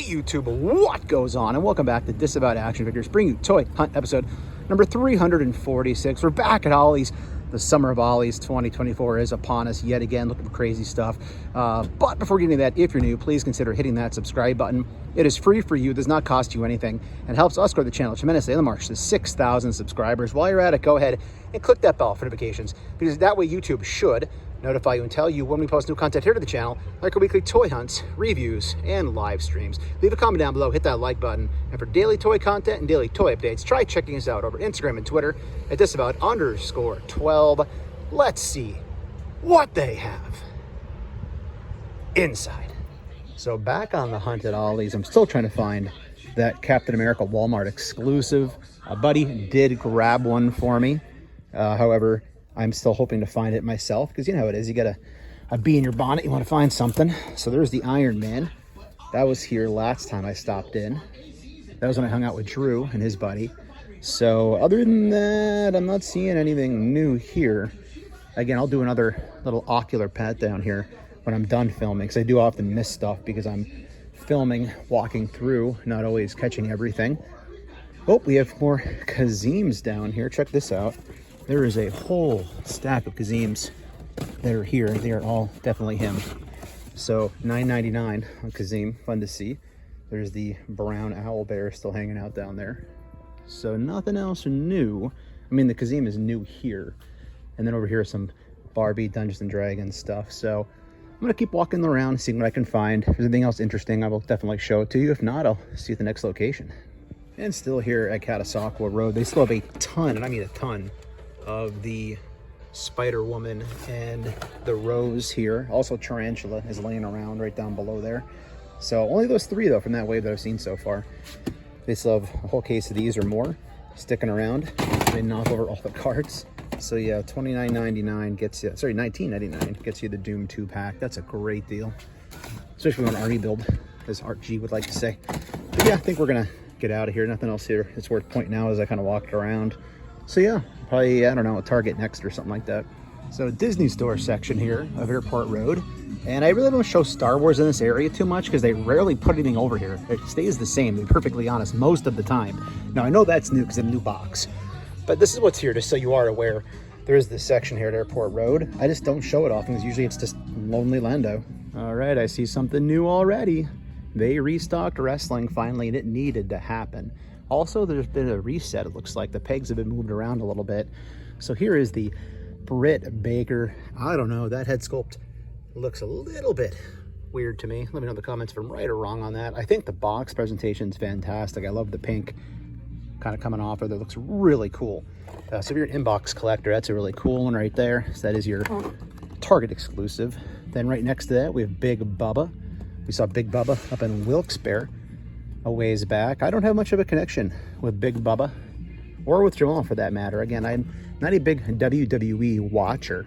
YouTube, what goes on? And welcome back to Disavowed Action Figures, bring you Toy Hunt episode number 346. We're back at Ollie's. The summer of Ollie's 2024 is upon us yet again, looking for crazy stuff. But before getting to that, if you're new, please consider hitting that subscribe button. It is free for you, does not cost you anything, and helps us grow the channel tremendously on the march to 6,000 subscribers. While you're at it, go ahead and click that bell for notifications, because that way YouTube should notify you and tell you when we post new content here to the channel, like our weekly toy hunts, reviews, and live streams. Leave a comment down below, hit that like button, and for daily toy content and daily toy updates, try checking us out over Instagram and Twitter at Disavowed_12. Let's see what they have inside. So back on the hunt at Ollie's, I'm still trying to find that Captain America Walmart exclusive. A buddy did grab one for me. However, I'm still hoping to find it myself, because you know how it is. You got a bee in your bonnet, you want to find something. So there's the Iron Man. That was here last time I stopped in. That was when I hung out with Drew and his buddy. So other than that, I'm not seeing anything new here. Again, I'll do another little ocular pat down here when I'm done filming, because I do often miss stuff because I'm filming, walking through, not always catching everything. Oh, we have more Kazeems down here. Check this out. There is a whole stack of Kazeems that are here. They are all definitely him. So $9.99 on Kazeem, fun to see. There's the brown owl bear still hanging out down there. So nothing else new. I mean, the Kazeem is new here. And then over here is some Barbie Dungeons and Dragons stuff. So I'm gonna keep walking around, seeing what I can find. If there's anything else interesting, I will definitely show it to you. If not, I'll see you at the next location. And still here at Catasauqua Road, they still have a ton, and I mean a ton, of the Spider-Woman and the Rose here. Also Tarantula is laying around right down below there. So only those three though from that wave that I've seen so far. They still have a whole case of these or more sticking around. They knock over all the carts. So yeah, $29.99 gets you, sorry, $19.99 gets you the Doom 2 pack. That's a great deal, especially on Unrivaled, as Art G would like to say. But yeah, I think we're gonna get out of here. Nothing else here it's worth pointing out as I kind of walked around. So yeah, probably, I don't know, a Target next or something like that. So Disney store section here of Airport Road. And I really don't show Star Wars in this area too much because they rarely put anything over here. It stays the same, to be perfectly honest, most of the time. Now I know that's new because of the new box, but this is what's here, just so you are aware. There is this section here at Airport Road. I just don't show it often because usually it's just Lonely Lando. All right, I see something new already. They restocked wrestling finally, and it needed to happen. Also, there's been a reset, it looks like. The pegs have been moved around a little bit. So here is the Britt Baker. I don't know, that head sculpt looks a little bit weird to me. Let me know in the comments if I'm right or wrong on that. I think the box presentation is fantastic. I love the pink kind of coming off of there. It looks really cool. So if you're an inbox collector, that's a really cool one right there. So that is your Target exclusive. Then right next to that, we have Big Bubba. We saw Big Bubba up in Wilkes-Barre a ways back. I don't have much of a connection with Big Bubba or with Jamal for that matter. Again, I'm not a big WWE watcher,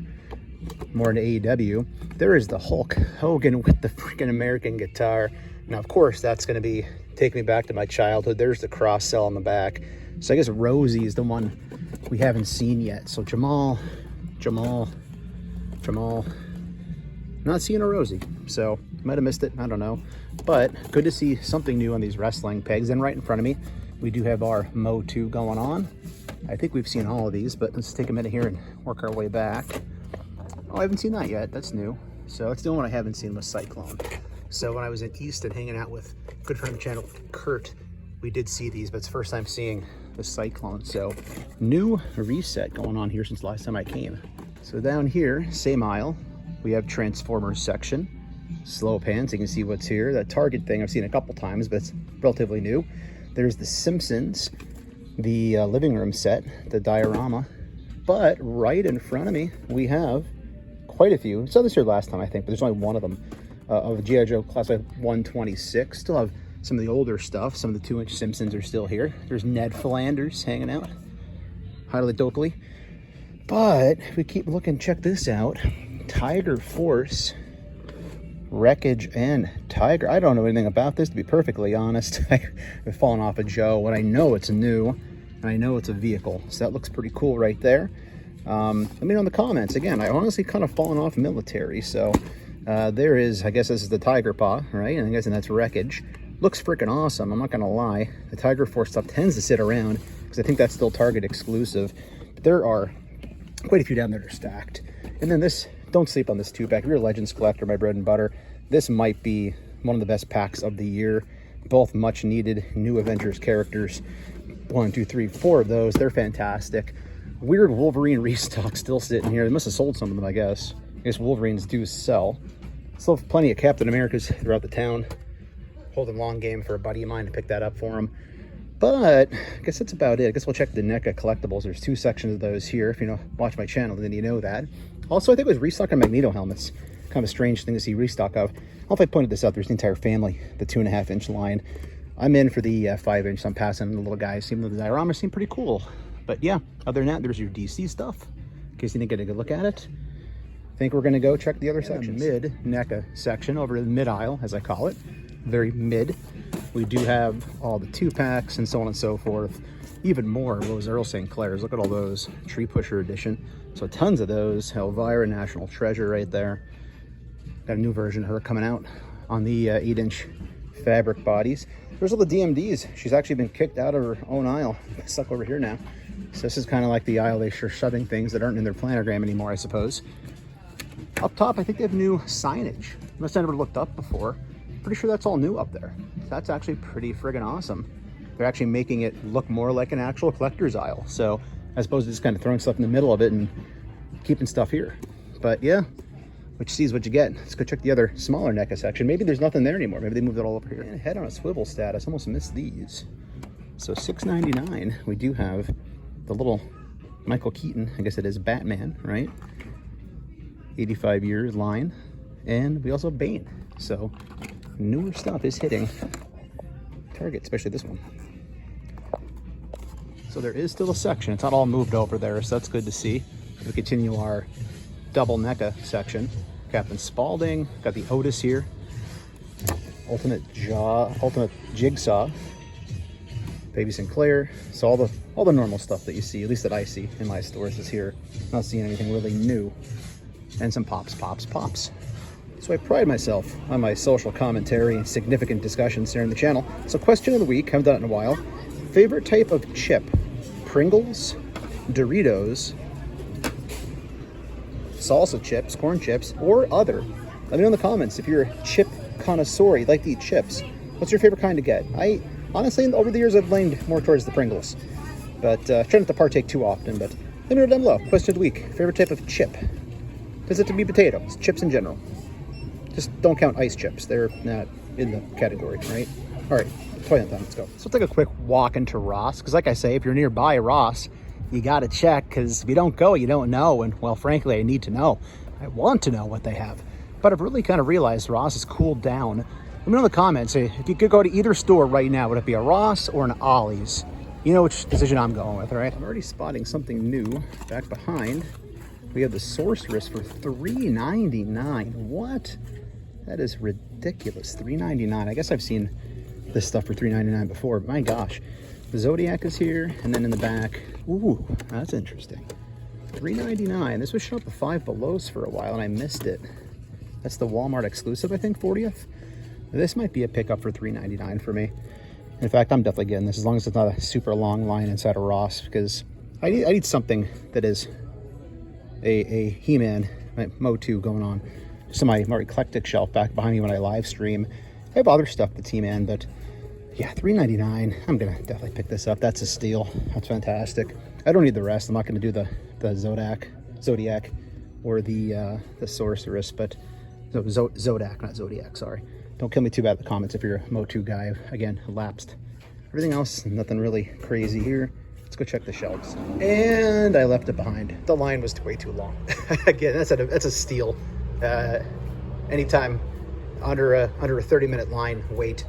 more into AEW. There is the Hulk Hogan with the freaking American guitar. Now, of course, that's going to be taking me back to my childhood. There's the cross sell on the back. So I guess Rosie is the one we haven't seen yet. So Jamal, not seeing a Rosie. So might have missed it, I don't know. But good to see something new on these wrestling pegs. And right in front of me, we do have our Motu going on. I think we've seen all of these, but let's take a minute here and work our way back. Oh, I haven't seen that yet, that's new. So that's the only one I haven't seen was Cyclone. So when I was in Easton hanging out with a good friend of the channel, Kurt, we did see these, but it's the first time seeing the Cyclone. So new reset going on here since last time I came. So down here, same aisle, we have Transformers section. Slow pan, so you can see what's here. That Target thing I've seen a couple times, but it's relatively new. There's the Simpsons, the living room set, the diorama. But right in front of me, we have quite a few. So this here last time, I think, but there's only one of them. Of G.I. Joe Classic 126. Still have some of the older stuff. Some of the 2-inch Simpsons are still here. There's Ned Flanders hanging out. Highly Dokley. But if we keep looking, check this out. Tiger Force, Wreckage, and Tiger. I don't know anything about this, to be perfectly honest. I've fallen off of Joe when I know it's new, and I know it's a vehicle. So that looks pretty cool right there. Let me know in the comments. Again, I honestly kind of fallen off military, so there is, I guess this is the Tiger Paw, right? And I'm guessing that's Wreckage. looks freaking awesome. I'm not gonna lie. The Tiger Force stuff tends to sit around because I think that's still Target exclusive. But there are quite a few down there that are stacked. And then this, don't sleep on this 2-pack. If you're a Legends collector, my bread and butter, this might be one of the best packs of the year. Both much needed new Avengers characters. 1, 2, 3, 4 of those. They're fantastic. Weird Wolverine restock still sitting here. They must have sold some of them, I guess. I guess Wolverines do sell. Still have plenty of Captain Americas throughout the town. Holding long game for a buddy of mine to pick that up for him. But I guess that's about it. I guess we'll check the NECA collectibles. There's 2 sections of those here. If you watch my channel, then you know that. Also, I think it was restock on Magneto helmets. Kind of a strange thing to see restock of. I don't know if I pointed this out. There's the entire family, the 2.5-inch line. I'm in for the 5-inch, so I'm passing the little guys. Even though the dioramas seem pretty cool. But yeah, other than that, there's your DC stuff. In case you didn't get a good look at it. I think we're going to go check the other sections. Mid NECA section, over the mid aisle, as I call it. Very mid. We do have all the 2-packs and so on and so forth. Even more Rose Earl St. Clair's. Look at all those. Tree Pusher edition. So tons of those. Elvira, National Treasure right there. Got a new version of her coming out on the 8-inch fabric bodies. There's all the DMDs. She's actually been kicked out of her own aisle. Stuck over here now. So this is kind of like the aisle they sure shoving things that aren't in their planogram anymore, I suppose. Up top, I think they have new signage. Unless I never looked up before. Pretty sure that's all new up there. That's actually pretty friggin' awesome. They're actually making it look more like an actual collector's aisle. So as opposed to just kind of throwing stuff in the middle of it and keeping stuff here. But yeah, what you see is what you get. Let's go check the other smaller NECA section. Maybe there's nothing there anymore. Maybe they moved it all over here. And head on a swivel status. Almost missed these. So $6.99. We do have the little Michael Keaton. I guess it is Batman, right? 85 years line. And we also have Bane. So newer stuff is hitting Target, especially this one. So there is still a section. It's not all moved over there, so that's good to see. We continue our double NECA section. Captain Spaulding, got the Otis here. Ultimate Jigsaw. Baby Sinclair. So all the normal stuff that you see, at least that I see in my stores, is here. Not seeing anything really new. And some pops. So I pride myself on my social commentary and significant discussions here on the channel. So question of the week, haven't done it in a while. Favorite type of chip? Pringles, Doritos, salsa chips, corn chips, or other? Let me know in the comments if you're a chip connoisseur, you like to eat chips. What's your favorite kind to get? I honestly, over the years, I've leaned more towards the Pringles. But try not to partake too often. But let me know down below. Question of the week, favorite type of chip? Does it have to be potatoes? Chips in general. Just don't count ice chips. They're not in the category, right? All right, toilet time, let's go. So let's take a quick walk into Ross, because like I say, if you're nearby Ross, you got to check, because if you don't go, you don't know. And well, frankly, I need to know. I want to know what they have. But I've really kind of realized Ross has cooled down. Let me know in the comments, if you could go to either store right now, would it be a Ross or an Ollie's? You know which decision I'm going with, all right? I'm already spotting something new back behind. We have the Sorceress for $3.99. What? That is ridiculous. $3.99. I guess I've seen this stuff for $3.99 before, but my gosh. The Zodiac is here, and then in the back, ooh, that's interesting. $3.99. This was showing up at Five Belows for a while, and I missed it. That's the Walmart exclusive, I think, 40th. This might be a pickup for $3.99 for me. In fact, I'm definitely getting this, as long as it's not a super long line inside of Ross, because I need something that is a He-Man, Motu going on. Just on my more eclectic shelf back behind me when I live stream. I have other stuff that's He-Man, but yeah, $3.99. I'm gonna definitely pick this up. That's a steal. That's fantastic. I don't need the rest. I'm not gonna do the Zodiac or the Sorceress, but Zodak, not Zodiac, sorry. Don't kill me too bad in the comments if you're a Motu guy. Again, lapsed. Everything else, nothing really crazy here. Let's go check the shelves. And I left it behind. The line was way too long. Again, that's a steal. Anytime under a 30-minute line wait.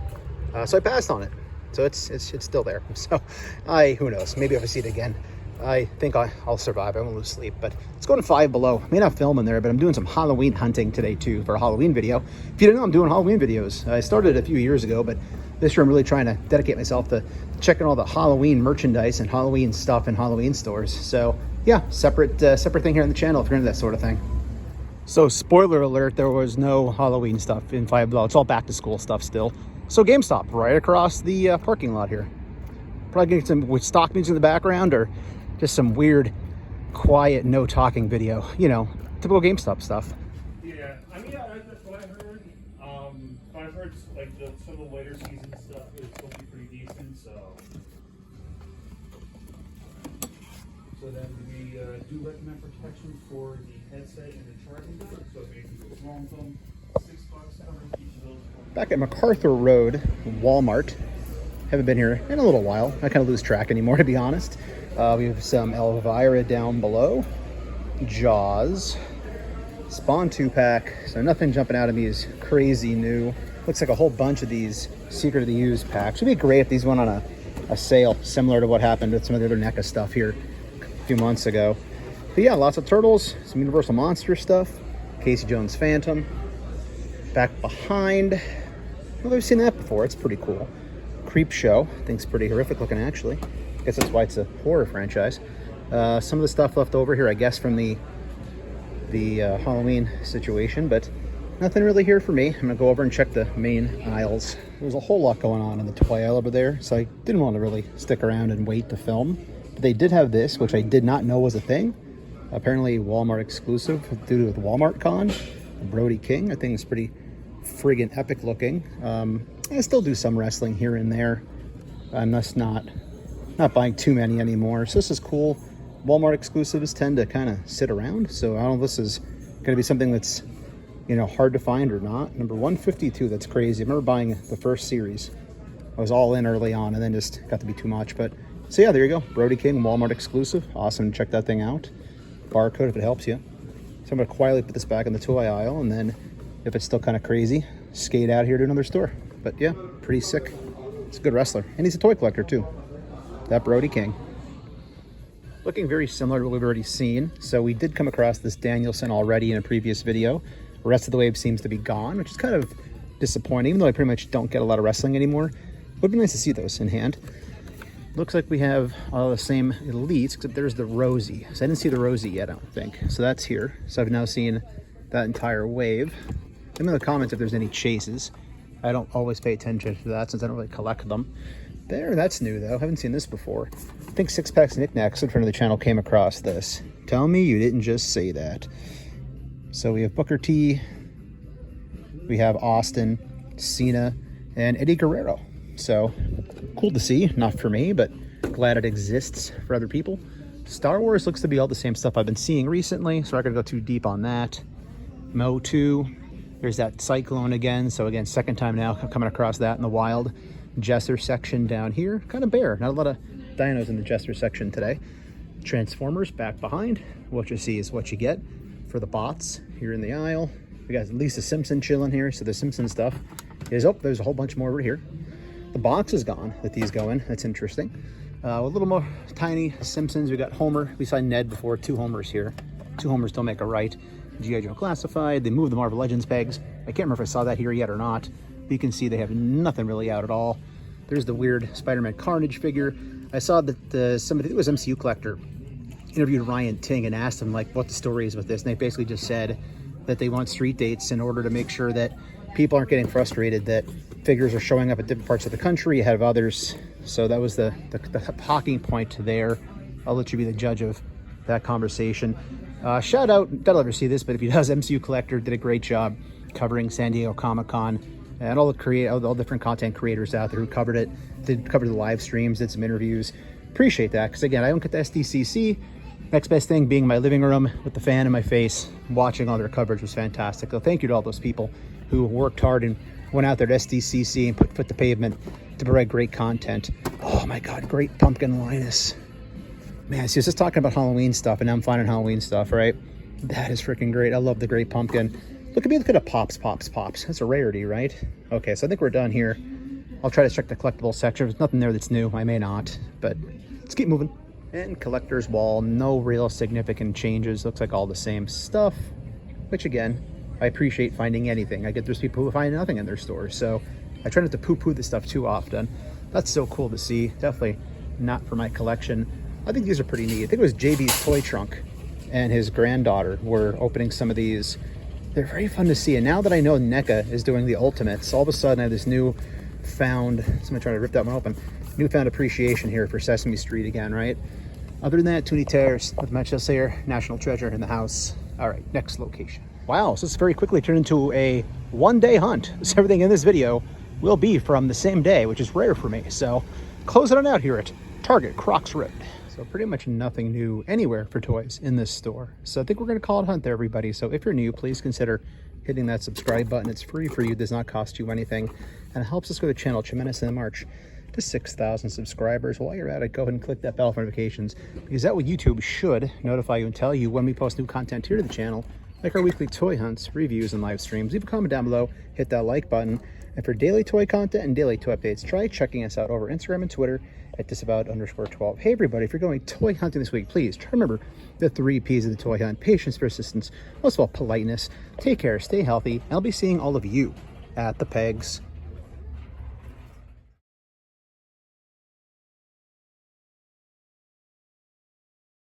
So I passed on it. So it's still there. So who knows? Maybe if I see it again, I think I'll survive. I won't lose sleep. But let's go to Five Below. I may not film in there, but I'm doing some Halloween hunting today too for a Halloween video. If you didn't know, I'm doing Halloween videos. I started a few years ago, but this year I'm really trying to dedicate myself to checking all the Halloween merchandise and Halloween stuff in Halloween stores. So yeah, separate thing here on the channel if you're into that sort of thing. So spoiler alert, there was no Halloween stuff in Five Below. It's all back to school stuff still. So GameStop, right across the parking lot here. Probably getting some with stock music in the background or just some weird, quiet, no talking video. You know, typical GameStop stuff. Yeah, I mean, that's what I heard. But I've heard like some of the later season stuff is supposed to be pretty decent. So then we do recommend protection for the headset and the charging dock. So basically, what's wrong with them? $6 covering each of those. Back at MacArthur Road, Walmart. Haven't been here in a little while. I kind of lose track anymore, to be honest. We have some Elvira down below. Jaws. Spawn 2-pack. So nothing jumping out at me is crazy new. Looks like a whole bunch of these Secret of the Used packs. Would be great if these went on a sale, similar to what happened with some of the other NECA stuff here a few months ago. But yeah, lots of Turtles, some Universal Monster stuff. Casey Jones Phantom. Back behind, well, I've seen that before. It's pretty cool. Creep Show, I think it's pretty horrific looking, actually. I guess that's why it's a horror franchise. Some of the stuff left over here, I guess, from the Halloween situation, but nothing really here for me. I'm gonna go over and check the main aisles. There's a whole lot going on in the toy aisle over there, so I didn't want to really stick around and wait to film. But they did have this, which I did not know was a thing. Apparently Walmart exclusive due to the Walmart Con. Brody King, I think it's pretty friggin' epic looking. I still do some wrestling here and there. I'm just not buying too many anymore. So this is cool. Walmart exclusives tend to kind of sit around. So I don't know if this is going to be something that's, you know, hard to find or not. Number 152, that's crazy. I remember buying the first series. I was all in early on and then just got to be too much. But so yeah, there you go. Brody King, Walmart exclusive. Awesome. Check that thing out. Barcode if it helps you. So I'm going to quietly put this back in the toy aisle, and then if it's still kind of crazy, skate out here to another store. But yeah, pretty sick. It's a good wrestler. And he's a toy collector too. That Brody King. Looking very similar to what we've already seen. So we did come across this Danielson already in a previous video. The rest of the wave seems to be gone, which is kind of disappointing, even though I pretty much don't get a lot of wrestling anymore. Would be nice to see those in hand. Looks like we have all the same elites, except there's the Rosie. So I didn't see the Rosie yet, I don't think. So that's here. So I've now seen that entire wave. Let me know in the comments if there's any chases. I don't always pay attention to that since I don't really collect them. There, that's new though. I haven't seen this before. I think Six Packs Knickknacks in front of the channel came across this. Tell me you didn't just say that. So we have Booker T. We have Austin, Cena, and Eddie Guerrero. So cool to see, not for me, but glad it exists for other people. Star Wars looks to be all the same stuff I've been seeing recently, so I'm not gonna go too deep on that. Motu, there's that Cyclone again. So again, second time now coming across that in the wild. Jester section down here, kind of bare. Not a lot of dinos in the Jester section today. Transformers back behind. What you see is what you get for the bots here in the aisle. We got Lisa Simpson chilling here, so the Simpson stuff is, oh, there's a whole bunch more over here. The box is gone that these go in. That's interesting. A little more tiny Simpsons. We got Homer. We saw Ned before. 2 Homers here. 2 Homers don't make a right. G.I. Joe Classified. They moved the Marvel Legends pegs. I can't remember if I saw that here yet or not. But you can see they have nothing really out at all. There's the weird Spider-Man Carnage figure. I saw that somebody, it was MCU Collector, interviewed Ryan Ting and asked him like what the story is with this. And they basically just said that they want street dates in order to make sure that people aren't getting frustrated that figures are showing up at different parts of the country ahead of others. So that was the talking point there. I'll let you be the judge of that conversation. Shout out, doubt I'll ever see this, but if he does, MCU Collector did a great job covering San Diego Comic-Con and all the different content creators out there who covered it. Did cover the live streams, did some interviews. Appreciate that, because again, I don't get the SDCC. Next best thing being my living room with the fan in my face, watching all their coverage was fantastic. So thank you to all those people who worked hard and went out there to SDCC and put the pavement to provide great content. Oh my God, great pumpkin Linus. Man, see, I was just talking about Halloween stuff, and now I'm finding Halloween stuff, right? That is freaking great. I love the great pumpkin. Look at me, look at a Pops. That's a rarity, right? Okay, so I think we're done here. I'll try to check the collectible section. There's nothing there that's new. I may not, but let's keep moving. And collector's wall, no real significant changes. Looks like all the same stuff, which again, I appreciate finding anything. I get there's people who find nothing in their stores, so I try not to poo-poo this stuff too often. That's so cool to see. Definitely not for my collection. I think these are pretty neat. I think it was JB's Toy Trunk and his granddaughter were opening some of these. They're very fun to see. And now that I know NECA is doing the Ultimates, all of a sudden I have this new newfound, somebody trying to rip that one open, newfound appreciation here for Sesame Street again, right? Other than that, Toonie Tears with Match Slayer, National Treasure in the house. All right, next location. Wow, so this very quickly turned into a one-day hunt. So everything in this video will be from the same day, which is rare for me. So closing it out here at Target Crocs Road. So pretty much nothing new anywhere for toys in this store. So I think we're gonna call it a hunt there, everybody. So if you're new, please consider hitting that subscribe button. It's free for you, does not cost you anything, and it helps us grow the channel tremendously in the march to 6,000 subscribers. While you're at it, go ahead and click that bell for notifications, because that way YouTube should notify you and tell you when we post new content here to the channel, like our weekly toy hunts, reviews, and live streams. Leave a comment down below, hit that like button, and for daily toy content and daily toy updates, try checking us out over Instagram and Twitter at Disavowed_12. Hey everybody, if you're going toy hunting this week, please try to remember the 3 P's of the toy hunt: patience, persistence, most of all politeness. Take care, stay healthy, and I'll be seeing all of you at the pegs.